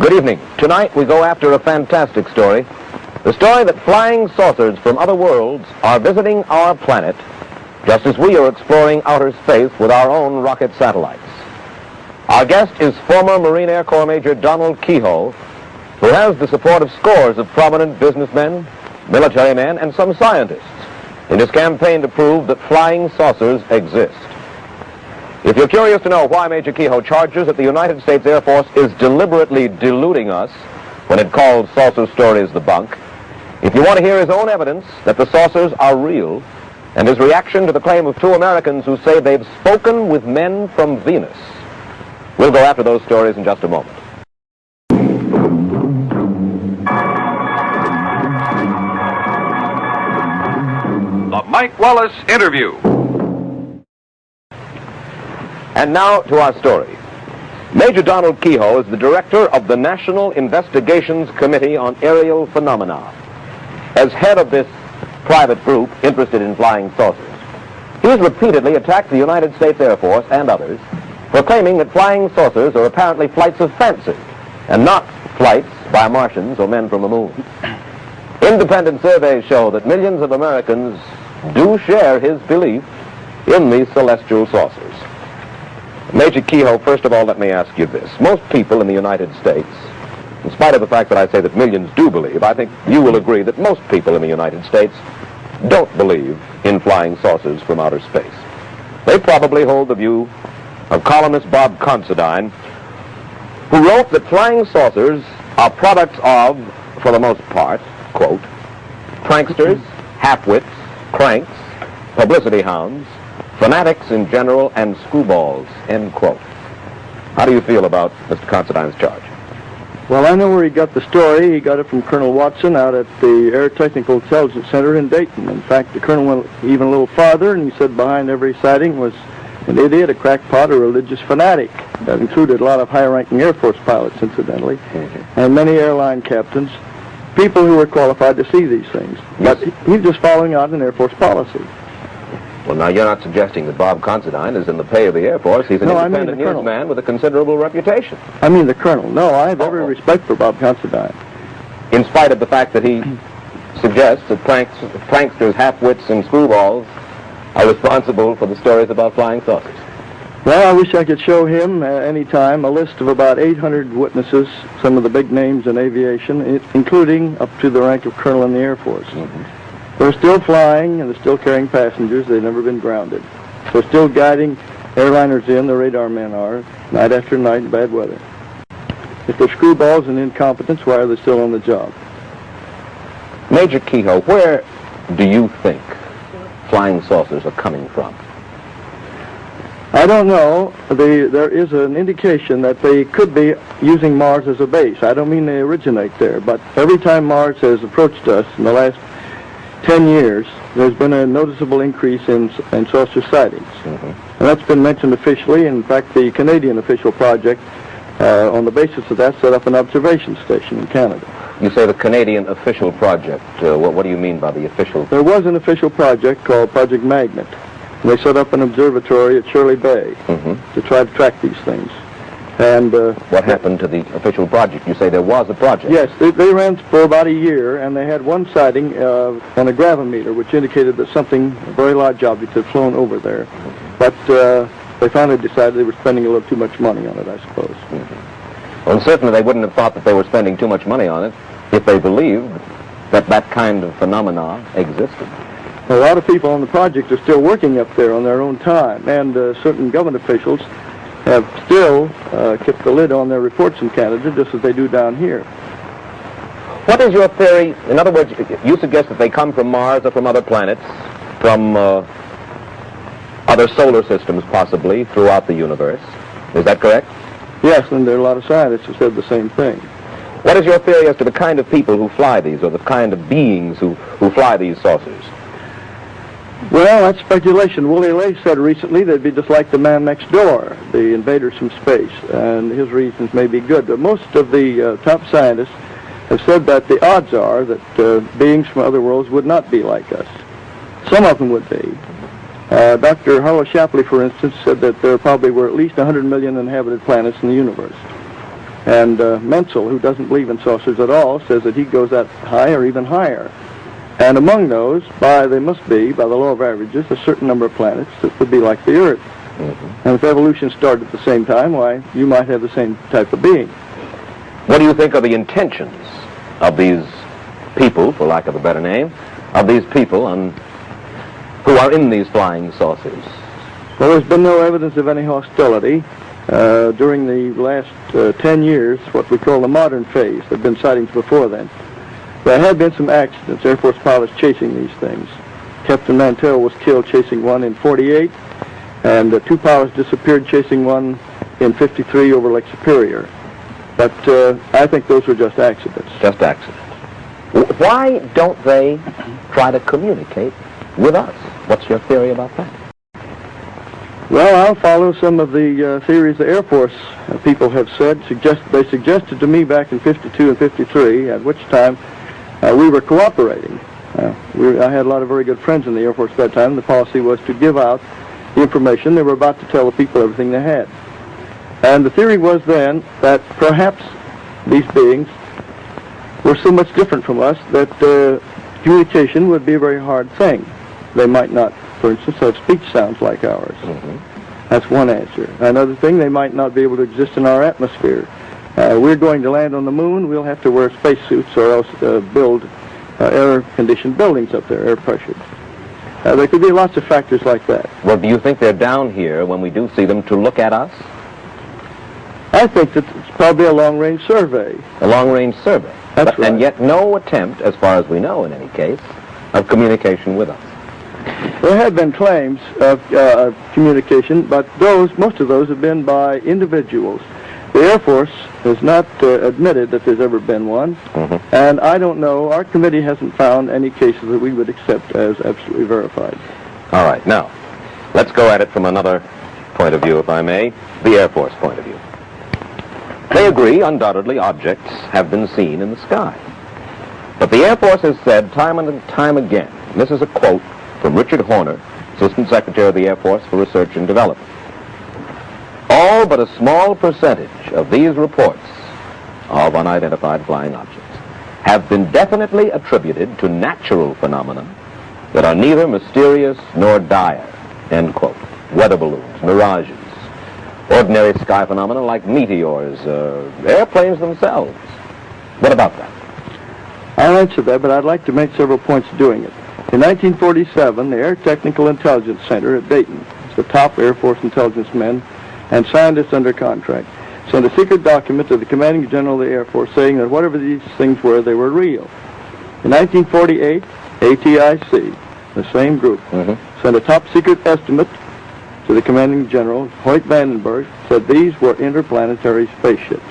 Good evening. Tonight we go after a fantastic story. The story that flying saucers from other worlds are visiting our planet, just as we are exploring outer space with our own rocket satellites. Our guest is former Marine Air Corps Major Donald Keyhoe, who has the support of scores of prominent businessmen, military men, and some scientists in his campaign to prove that flying saucers exist. If you're curious to know why Major Keyhoe charges that the United States Air Force is deliberately deluding us when it calls saucer stories the bunk, if you want to hear his own evidence that the saucers are real, and his reaction to the claim of two Americans who say they've spoken with men from Venus, we'll go after those stories in just a moment. The Mike Wallace Interview. And now to our story. Major Donald Keyhoe is the director of the National Investigations Committee on Aerial Phenomena. As head of this private group interested in flying saucers, he's repeatedly attacked the United States Air Force and others for claiming that flying saucers are apparently flights of fancy and not flights by Martians or men from the moon. Independent surveys show that millions of Americans do share his belief in these celestial saucers. Major Keyhoe, first of all, let me ask you this. Most people in the United States, in spite of the fact that I say that millions do believe, I think you will agree that most people in the United States don't believe in flying saucers from outer space. They probably hold the view of columnist Bob Considine, who wrote that flying saucers are products of, for the most part, quote, pranksters, half-wits, cranks, publicity hounds, fanatics in general, and screwballs, end quote. How do you feel about Mr. Considine's charge? Well, I know where he got the story. He got it from Colonel Watson out at the Air Technical Intelligence Center in Dayton. In fact, the colonel went even a little farther, and he said behind every sighting was an idiot, a crackpot, a religious fanatic. That included a lot of high-ranking Air Force pilots, incidentally, and many airline captains, people who were qualified to see these things. But he's just following out an Air Force policy. Well, now, you're not suggesting that Bob Considine is in the pay of the Air Force. He's an independent newsman with a considerable reputation. I mean the colonel. No, I have every respect for Bob Considine. In spite of the fact that he suggests that pranksters, half-wits, and screwballs are responsible for the stories about flying saucers. Well, I wish I could show him any time a list of about 800 witnesses, some of the big names in aviation, including up to the rank of colonel in the Air Force. They're still flying, and they're still carrying passengers. They've never been grounded. They're still guiding airliners in, the radar men are, night after night in bad weather. If they're screwballs and incompetents, why are they still on the job? Major Keyhoe, where do you think flying saucers are coming from? I don't know. There is an indication that they could be using Mars as a base. I don't mean they originate there, but every time Mars has approached us in the last 10 years, there's been a noticeable increase in saucer sightings. And that's been mentioned officially. In fact, the Canadian official project, on the basis of that, set up an observation station in Canada. You say the Canadian official project. What do you mean by the official? There was an official project called Project Magnet. And they set up an observatory at Shirley Bay to try to track these things. And what happened to the official project? You say there was a project. Yes, they ran for about a year, and they had one sighting on a gravimeter, which indicated that something, a very large object, had flown over there. But they finally decided they were spending a little too much money on it, I suppose. Well, certainly they wouldn't have thought that they were spending too much money on it if they believed that that kind of phenomena existed. A lot of people on the project are still working up there on their own time, and certain government officials have still kept the lid on their reports in Canada, just as they do down here. What is your theory? In other words, you suggest that they come from Mars or from other planets, from other solar systems possibly throughout the universe. Is that correct? Yes, and there are a lot of scientists who said the same thing. What is your theory as to the kind of people who fly these, or the kind of beings who fly these saucers? Well, that's speculation. Willie Lay said recently they'd be just like the man next door, the invaders from space, and his reasons may be good. But most of the top scientists have said that the odds are that beings from other worlds would not be like us. Some of them would be. Dr. Harlow Shapley, for instance, said that there probably were at least 100 million inhabited planets in the universe. And Menzel, who doesn't believe in saucers at all, says that he goes that high or even higher. And among those, they must be, by the law of averages, a certain number of planets that would be like the Earth. And if evolution started at the same time, why, you might have the same type of being. What do you think are the intentions of these people, for lack of a better name, of these people who are in these flying saucers? Well, there's been no evidence of any hostility. During the last 10 years, what we call the modern phase. There have been sightings before then. There have been some accidents, Air Force pilots chasing these things. Captain Mantell was killed chasing one in 48, and 2 pilots disappeared chasing one in 53 over Lake Superior. But I think those were just accidents. Just accidents. Why don't they try to communicate with us? What's your theory about that? Well, I'll follow some of the theories the Air Force people have said. They suggested to me back in 52 and 53, at which time we were cooperating. I had a lot of very good friends in the Air Force at that time. The policy was to give out the information. They were about to tell the people everything they had. And the theory was then that perhaps these beings were so much different from us that communication would be a very hard thing. They might not, for instance, have speech sounds like ours. That's one answer. Another thing, they might not be able to exist in our atmosphere. We're going to land on the moon, we'll have to wear spacesuits or else build air-conditioned buildings up there, air pressured. There could be lots of factors like that. Well, do you think they're down here when we do see them to look at us? I think that it's probably a long-range survey. A long-range survey? That's right. And yet no attempt, as far as we know in any case, of communication with us. There have been claims of communication, but most of those have been by individuals. The Air Force has not admitted that there's ever been one, and I don't know, our committee hasn't found any cases that we would accept as absolutely verified. All right, now, let's go at it from another point of view, if I may, the Air Force point of view. They agree, undoubtedly, objects have been seen in the sky. But the Air Force has said time and time again, and this is a quote from Richard Horner, Assistant Secretary of the Air Force for Research and Development. All but a small percentage of these reports of unidentified flying objects have been definitely attributed to natural phenomena that are neither mysterious nor dire, end quote. Weather balloons, mirages, ordinary sky phenomena like meteors, airplanes themselves. What about that? I'll answer that, but I'd like to make several points doing it. In 1947, the Air Technical Intelligence Center at Dayton, the top Air Force intelligence men and scientists under contract, sent a secret document to the commanding general of the Air Force saying that whatever these things were, they were real. In 1948, ATIC, the same group, sent a top secret estimate to the commanding general, Hoyt Vandenberg, said these were interplanetary spaceships.